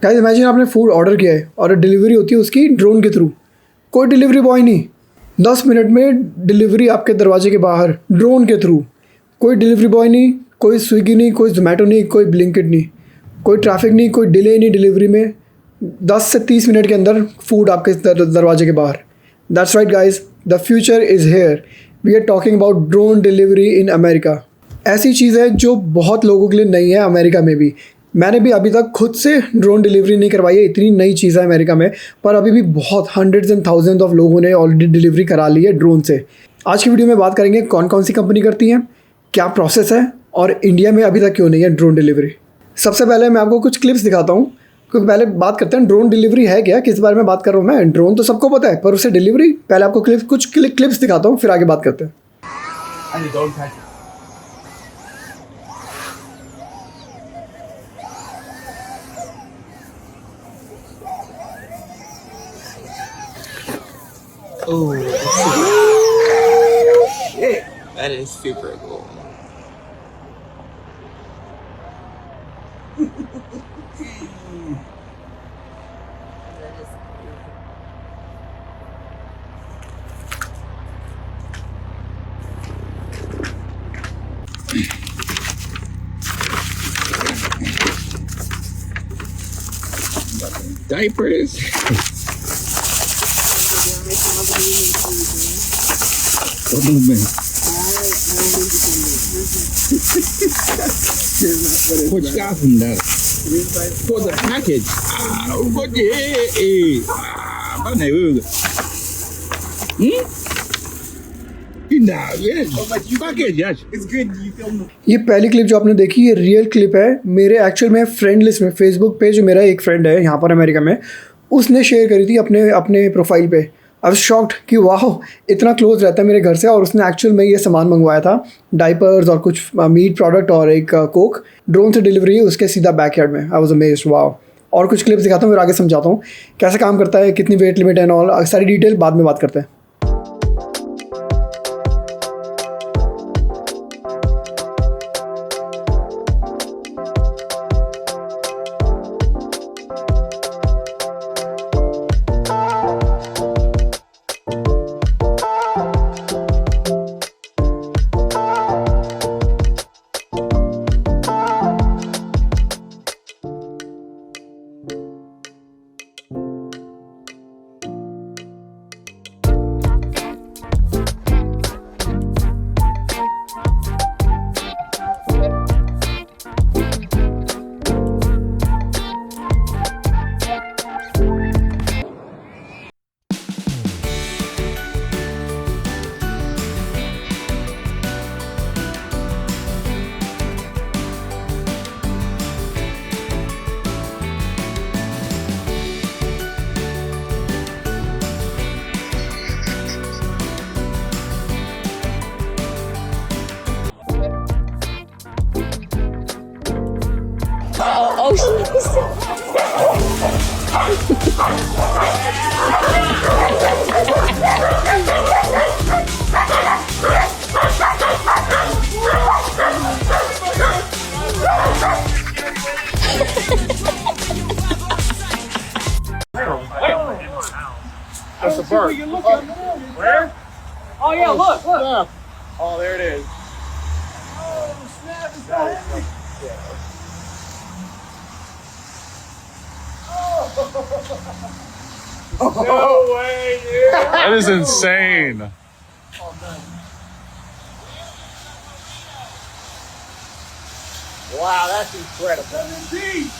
Guys imagine आपने food order किया है और डिलीवरी होती है उसकी ड्रोन के थ्रू। कोई डिलीवरी बॉय नहीं, 10 मिनट में डिलीवरी आपके दरवाजे के बाहर ड्रोन के थ्रू। कोई डिलीवरी बॉय नहीं, कोई स्विगी नहीं, कोई जोमेटो नहीं, कोई ब्लिंकिट नहीं, कोई ट्रैफिक नहीं, कोई डिले नहीं डिलीवरी में। 10 से 30 मिनट के अंदर फूड आपके दरवाजे के बाहर। That's right guys, the future is here. We are talking about drone delivery in America. ऐसी चीज़ है जो बहुत लोगों के लिए नई है अमेरिका में भी। मैंने भी अभी तक खुद से ड्रोन डिलीवरी नहीं करवाई है, इतनी नई चीज़ है अमेरिका में, पर अभी भी बहुत हंड्रेड्स एंड थाउजेंड ऑफ लोगों ने ऑलरेडी डिलीवरी करा ली है ड्रोन से। आज की वीडियो में बात करेंगे कौन कौन सी कंपनी करती हैं, क्या प्रोसेस है और इंडिया में अभी तक क्यों नहीं है ड्रोन डिलीवरी। सबसे पहले मैं आपको कुछ क्लिप्स दिखाता हूँ, क्योंकि पहले बात करते हैं ड्रोन डिलीवरी है क्या, किस बारे में बात कर रहा हूँ मैं। ड्रोन तो सबको पता है, पर उससे डिलीवरी, पहले आपको कुछ क्लिप्स दिखाता हूँ, फिर आगे बात करते हैं। Oh, that is super cool. Diapers. What you got from that? For the package. What package, yes. It's good. You film. ये पहली क्लिप जो आपने देखी ये रियल क्लिप है। मेरे एक्चुअल में फ्रेंड लिस्ट में फेसबुक पे जो मेरा एक फ्रेंड है यहाँ पर अमेरिका में, उसने शेयर करी थी अपने प्रोफाइल पे। आई वाज शॉक्ड कि वाह, इतना क्लोज रहता है मेरे घर से, और उसने एक्चुअल में ये सामान मंगवाया था, डाइपर्स और कुछ मीट प्रोडक्ट और एक कोक, ड्रोन से डिलीवरी है उसके सीधा बैकयार्ड में। आई वाज अमेज्ड, वाह। और कुछ क्लिप्स दिखाता हूँ, फिर आगे समझाता हूँ कैसे काम करता है, कितनी वेट लिमिट है और सारी डिटेल बाद में बात करते हैं। Oh, That's a bird. Where? Oh yeah, look. Oh, there it is. Oh, snap! It's so heavy. No way, dude. That is insane. Wow, that's incredible. 17.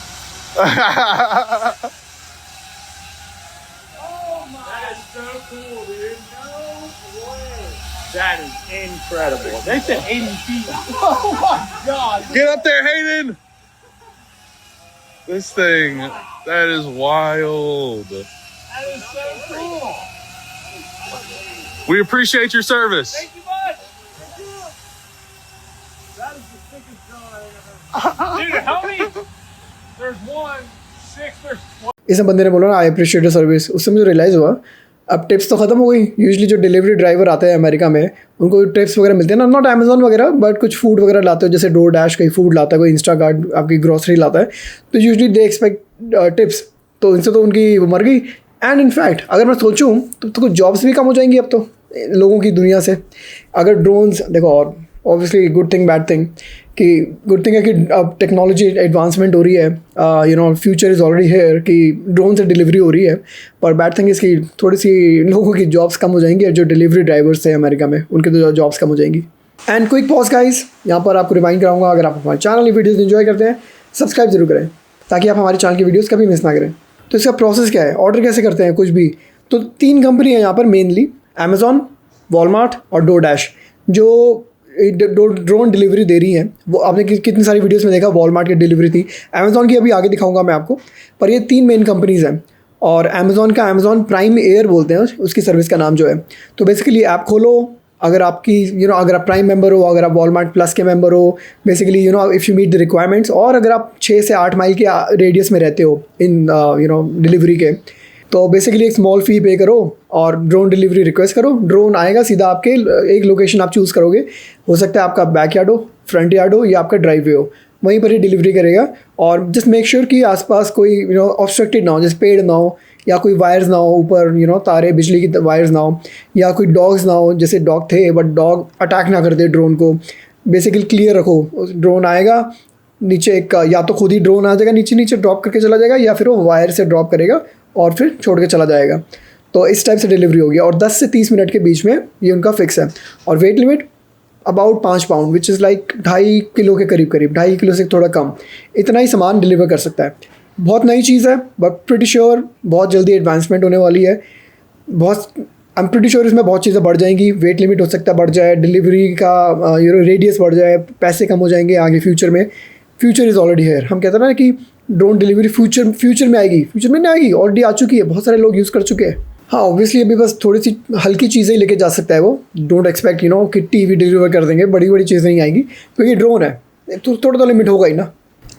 Oh my! That is so cool, dude. No way. That is incredible. They said 80 feet. Oh my God. Get up there, Hayden. This thing, that is wild. That is so cool. We appreciate your service. Thank you much. Thank you. That is the sickest drone I've ever seen. Dude, how many? There's 1, 6, there's 12. इस बंदे ने बोला ना I appreciate service, उससे मुझे realise हुआ अब tips तो ख़त्म हो गई। यूजुअली जो डिलीवरी ड्राइवर आते हैं अमेरिका में उनको टिप्स वगैरह मिलते हैं ना, नॉट अमेजोन वगैरह बट कुछ फूड वगैरह लाते हो, जैसे डोर डैश कहीं फूड लाता है, कोई इंस्टाकार्ट आपकी ग्रॉसरी लाता है, तो यूजुअली दे एक्सपेक्ट टिप्स। तो इनसे तो उनकी वो मर गई। एंड इनफैक्ट अगर मैं सोचूं तो कुछ जॉब्स भी कम हो जाएंगी अब तो लोगों की दुनिया से। अगर ड्रोन्स देखो, और obviously good thing bad thing, कि गुड थिंग है कि अब टेक्नोलॉजी एडवांसमेंट हो रही है, फ्यूचर इज़ ऑलरेडी हेयर, कि ड्रोन से डिलीवरी हो रही है। पर बैड थिंग इसकी थोड़ी सी लोगों की जॉब्स कम हो जाएंगी, और जो डिलीवरी ड्राइवर्स थे अमेरिका में उनके तो जॉब्स कम हो जाएंगी। एंड क्विक पॉज गाइस, यहाँ पर आपको रिमाइंड कराऊंगा, अगर आप हमारे चैनल की वीडियोज़ इन्जॉय करते हैं सब्सक्राइब जरूर करें ताकि आप हमारे चैनल की वीडियोज़ कभी मिस ना करें। तो इसका प्रोसेस क्या है, ऑर्डर कैसे करते हैं कुछ भी, तो 3 कंपनी है यहाँ पर मेनली, अमेजॉन, वॉलमार्ट और डोर डैश, जो ड्रोन डिलीवरी दे रही हैं। वो आपने कितनी सारी वीडियोस में देखा, वॉलमार्ट की डिलीवरी थी, अमेजॉन की अभी आगे दिखाऊंगा मैं आपको। पर ये 3 मेन कंपनीज़ हैं, और अमेजॉन का अमेजॉन प्राइम एयर बोलते हैं उसकी सर्विस का नाम जो है। तो बेसिकली ऐप खोलो, अगर आपकी अगर आप प्राइम मेंबर हो, अगर आप वॉलमार्ट प्लस के मेंबर हो, basically if you meet the requirements, और अगर आप 6 से 8 माइल के रेडियस में रहते हो इन डिलीवरी के, तो बेसिकली एक स्मॉल फ़ी पे करो और ड्रोन डिलीवरी रिक्वेस्ट करो। ड्रोन आएगा सीधा आपके, एक लोकेशन आप चूज़ करोगे, हो सकता है आपका बैक यार्ड हो, फ्रंट यार्ड हो, या आपका ड्राइववे हो, वहीं पर ही डिलीवरी करेगा। और जस्ट मेक श्योर कि आसपास कोई ऑब्स्ट्रक्टेड ना हो, जैसे पेड़ ना हो, या कोई वायर्स ना हो ऊपर, तारे बिजली की वायर्स ना हो, या कोई डॉग्स ना हो, जैसे डॉग थे बट डॉग अटैक ना कर दे ड्रोन को। बेसिकली क्लियर रखो, ड्रोन आएगा नीचे, एक या तो खुद ही ड्रोन आ जाएगा नीचे ड्रॉप करके चला जाएगा, या फिर वो वायर से ड्रॉप करेगा और फिर छोड़ के चला जाएगा। तो इस टाइप से डिलीवरी होगी, और 10 से 30 मिनट के बीच में ये उनका फिक्स है। और wait limit about 5 pound, which is like 2.5 kilo के करीब, 2.5 किलो से थोड़ा कम, इतना ही सामान डिलीवर कर सकता है। बहुत नई चीज़ है, बट प्रिटी श्योर बहुत जल्दी एडवांसमेंट होने वाली है। आई एम प्रिटी श्योर इसमें बहुत चीज़ें बढ़ जाएंगी, वेट लिमिट हो सकता है बढ़ जाए, डिलीवरी का रेडियस बढ़ जाए, पैसे कम हो जाएंगे आगे फ्यूचर में। Future is already hair. हम कहते हैं ना कि ड्रोन डिलीवरी फ्यूचर में आएगी, फ्यूचर में नहीं आएगी, ऑलरेडी आ चुकी है, बहुत सारे लोग यूज़ कर चुके हैं। हाँ ऑब्वियसली अभी बस थोड़ी सी हल्की चीज़ें ही लेके जा सकता है वो। डोंट एक्सपेक्ट कि टीवी डिलीवर कर देंगे, बड़ी चीज़ें नहीं आएंगी, क्योंकि ड्रोन है तो थोड़ा तो लिमिट होगा ही ना।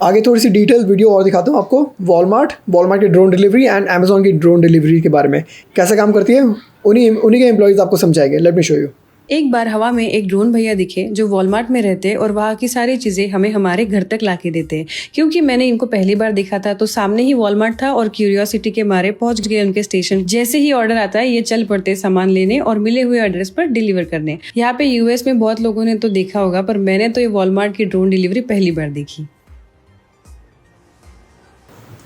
आगे थोड़ी सी डिटेल वीडियो और दिखाता हूँ आपको वॉलमार्ट की ड्रोन डिलीवरी एंड अमेजॉन की ड्रोन डिलीवरी के बारे में, कैसे काम करती है, उन्हीं के एम्प्लॉयज़ आपको समझाएंगे। Let me show you. एक बार हवा में एक ड्रोन भैया दिखे जो वॉलमार्ट में रहते हैं और वहाँ की सारी चीजें हमें हमारे घर तक लाके देते हैं। क्योंकि मैंने इनको पहली बार देखा था तो सामने ही वॉलमार्ट था और क्यूरियोसिटी के मारे पहुंच गए उनके स्टेशन। जैसे ही ऑर्डर आता है ये चल पड़ते सामान लेने और मिले हुए एड्रेस पर डिलीवर करने। यहाँ पे यूएस में बहुत लोगों ने तो देखा होगा, पर मैंने तो ये वॉलमार्ट की ड्रोन डिलीवरी पहली बार देखी।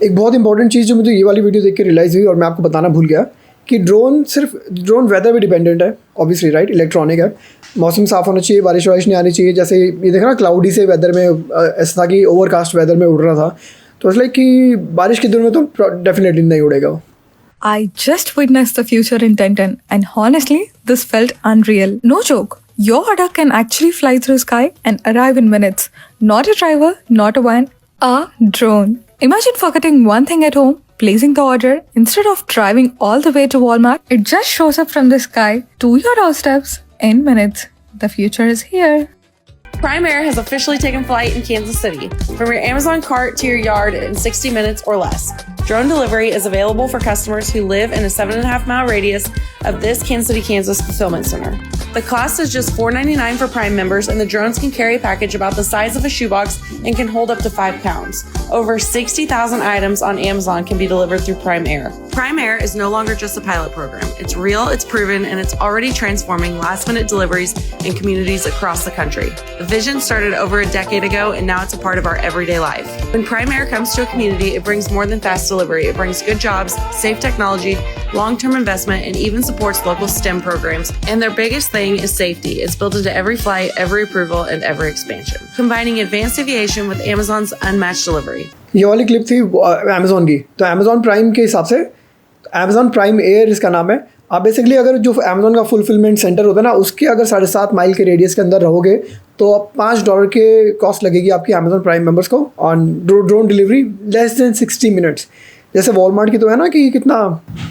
एक बहुत इंपॉर्टेंट चीज़ जो मुझे ये वाली वीडियो देख के रियलाइज़ हुई और मैं आपको बताना भूल गया कि ड्रोन वेदर पे डिपेंडेंट है, ऑब्वियसली राइट, इलेक्ट्रॉनिक है। मौसम साफ़ होना चाहिए, बारिश वारिश नहीं आनी चाहिए। जैसे ये देखा ना क्लाउडी से वेदर में, ऐसा था कि ओवरकास्ट वेदर में उड़ रहा था, तो इसलिए कि बारिश के दिन में तो डेफिनेटली नहीं उड़ेगा वो। I just witnessed the future in Tintin, and honestly, this felt unreal. No joke. Your order can actually fly through sky and arrive in minutes. Not a driver, not a van, a drone. Imagine forgetting one thing at home, placing the order, instead of driving all the way to Walmart, it just shows up from the sky to your doorsteps in minutes. The future is here. Prime Air has officially taken flight in Kansas City. From your Amazon cart to your yard in 60 minutes or less. Drone delivery is available for customers who live in a 7.5-mile radius of this Kansas City, Kansas fulfillment center. The cost is just $4.99 for Prime members, and the drones can carry a package about the size of a shoebox and can hold up to 5 pounds. Over 60,000 items on Amazon can be delivered through Prime Air. Prime Air is no longer just a pilot program. It's real, it's proven, and it's already transforming last-minute deliveries in communities across the country. The vision started over a decade ago, and now it's a part of our everyday life. When Prime Air comes to a community, it brings more than fast delivery. It brings good jobs, safe technology, long-term investment, and even supports local STEM programs. And their biggest thing is safety. It's built into every flight, every approval, and every expansion. Combining advanced aviation with Amazon's unmatched delivery. ये वाली clip थी Amazon की। तो Amazon prime के हिसाब से Amazon prime air इसका नाम है। आप बेसिकली अगर जो अमेजॉन का फुलफिलमेंट सेंटर होता है ना, उसके अगर 7.5 माइल के रेडियस के अंदर रहोगे तो आप $5 के कॉस्ट लगेगी आपकी अमेजॉन प्राइम मेंबर्स को on drone delivery less than 60 minutes. जैसे वॉलमार्ट की तो है ना कि कितना,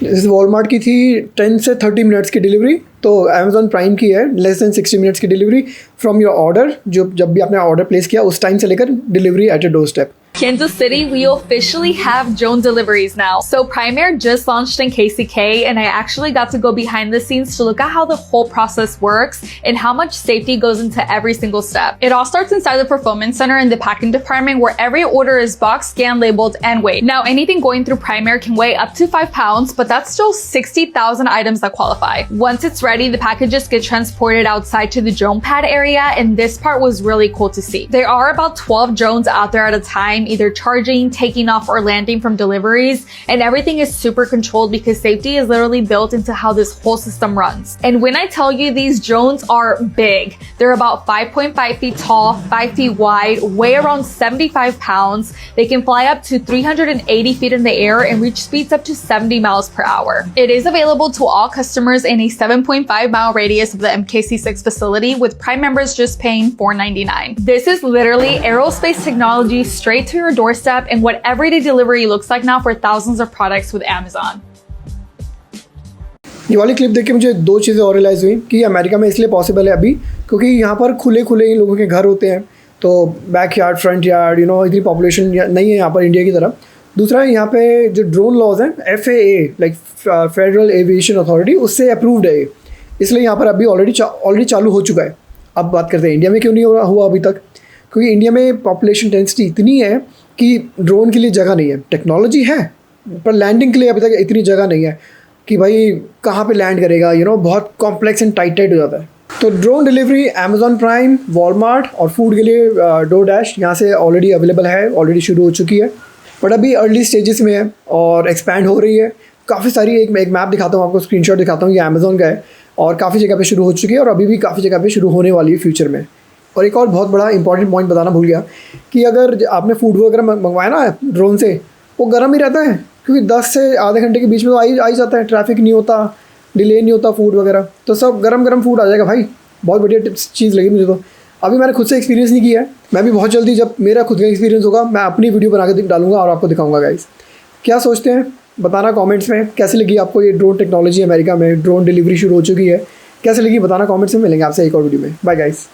जैसे वॉलमार्ट की थी 10 से 30 मिनट्स की डिलीवरी, तो अमेजॉन प्राइम की है लेस देन 60 मिनट्स की डिलीवरी फ्रॉम योर ऑर्डर। जब भी आपने ऑर्डर प्लेस किया उस टाइम से लेकर delivery at your door step. Kansas City, we officially have drone deliveries now. So Primare just launched in KCK, and I actually got to go behind the scenes to look at how the whole process works and how much safety goes into every single step. It all starts inside the Performance Center in the packing department, where every order is boxed, scanned, labeled, and weighed. Now, anything going through Primare can weigh up to 5 pounds, but that's still 60,000 items that qualify. Once it's ready, the packages get transported outside to the drone pad area, and this part was really cool to see. There are about 12 drones out there at a time, either charging, taking off, or landing from deliveries, and everything is super controlled because safety is literally built into how this whole system runs. And when I tell you these drones are big, they're about 5.5 feet tall, 5 feet wide, weigh around 75 pounds. They can fly up to 380 feet in the air and reach speeds up to 70 miles per hour. It is available to all customers in a 7.5 mile radius of the MKC6 facility, with Prime members just paying $4.99. This is literally aerospace technology straight to your doorstep, and what everyday delivery looks like now for thousands of products with Amazon. ये वाली clip देख के मुझे दो चीज़ें और realise हुई कि अमेरिका में इसलिए पॉसिबल है अभी क्योंकि यहाँ पर खुले खुले इन लोगों के घर होते हैं, तो बैक यार्ड, फ्रंट यार्ड, इतनी पॉपुलेशन नहीं है यहाँ पर इंडिया की तरह। दूसरा, यहाँ पे जो ड्रोन लॉज हैं FAA like federal aviation authority, उससे अप्रूव्ड है ये, इसलिए यहाँ पर अभी ऑलरेडी चालू हो चुका है। अब बात करते हैं इंडिया में क्यों नहीं हुआ अभी तक, क्योंकि इंडिया में पॉपुलेशन डेंसिटी इतनी है कि ड्रोन के लिए जगह नहीं है। टेक्नोलॉजी है पर लैंडिंग के लिए अभी तक इतनी जगह नहीं है कि भाई कहाँ पे लैंड करेगा, बहुत कॉम्प्लेक्स एंड टाइट हो जाता है। तो drone delivery Amazon prime, Walmart और फूड के लिए डोरडैश यहाँ से ऑलरेडी अवेलेबल है, ऑलरेडी शुरू हो चुकी है, बट अभी अर्ली स्टेजेस में है और एक्सपैंड हो रही है। काफ़ी सारी एक मैप दिखाता हूँ आपको, स्क्रीनशॉट दिखाता हूँ, ये अमेज़ॉन का है और काफ़ी जगह पे शुरू हो चुकी है और अभी भी काफ़ी जगह पे शुरू होने वाली है फ्यूचर में। और एक और बहुत बड़ा इंपॉर्टेंट पॉइंट बताना भूल गया कि अगर आपने फूड वगैरह मंगवाया ना ड्रोन से, वो गर्म ही रहता है क्योंकि 10 से आधे घंटे के बीच में तो आ ही जाता है, ट्रैफिक नहीं होता, डिले नहीं होता फूड वगैरह, तो सब गरम फूड आ जाएगा भाई। बहुत बढ़िया चीज़ लगी मुझे। तो अभी मैंने खुद से एक्सपीरियंस नहीं किया है, मैं भी बहुत जल्दी जब मेरा खुद का एक्सपीरियंस होगा मैं अपनी वीडियो बना के डालूंगा और आपको दिखाऊंगा। गाइस क्या सोचते हैं बताना कमेंट्स में, कैसी लगी आपको ये ड्रोन टेक्नोलॉजी। अमेरिका में ड्रोन डिलीवरी शुरू हो चुकी है, कैसे लगी बताना कमेंट्स में। मिलेंगे आपसे एक और वीडियो में। Bye guys.